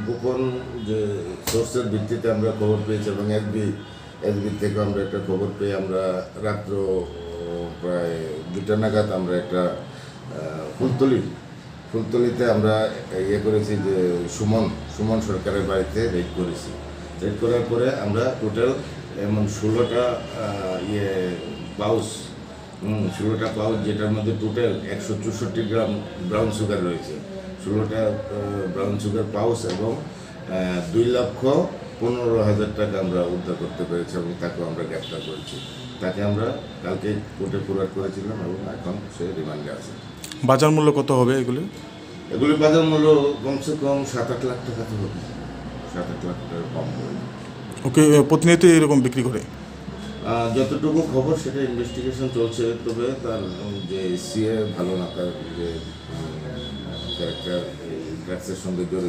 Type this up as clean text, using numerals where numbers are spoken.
গোপন যে সোর্সের ভিত্তিতে আমরা খবর পেয়েছি এবং এসবি থেকে আমরা একটা খবর পেয়ে আমরা রাত্র প্রায় 2টা নাগাদ আমরা একটা ফুলতলিতে আমরা করেছি যে সুমন সরকারের বাড়িতে রেড করেছি। রেড করার পরে আমরা টোটাল এমন 16টা পাউচ 16টা পাউচ, যেটার মধ্যে টোটাল 164 গ্রাম ব্রাউন সুগার রয়েছে, 16টা ব্রাউন সুগার পাউচ এবং 2,15,000 টাকা আমরা উদ্ধার করতে পেরেছি এবং তাকেও আমরা গ্রেপ্তার করেছি। তাকে আমরা কালকে কোর্টে ফরওয়ার্ড করেছিলাম এবং এখন সে রিমান্ডে আছে। বাজার মূল্য কত হবে এগুলি? বাজার মূল্য কমসে কম 7-8 লাখ টাকা তো হবে, 7-8 লাখ টাকা কম হবে। ওকে প্রতিনিয়ত এরকম বিক্রি করে? যতটুকু খবর সেটা ইনভেস্টিগেশন চলছে, তবে তার যে সিএ ভালো না, তার যে ক্যারেক্টার ড্রাগসের সঙ্গে জড়িত।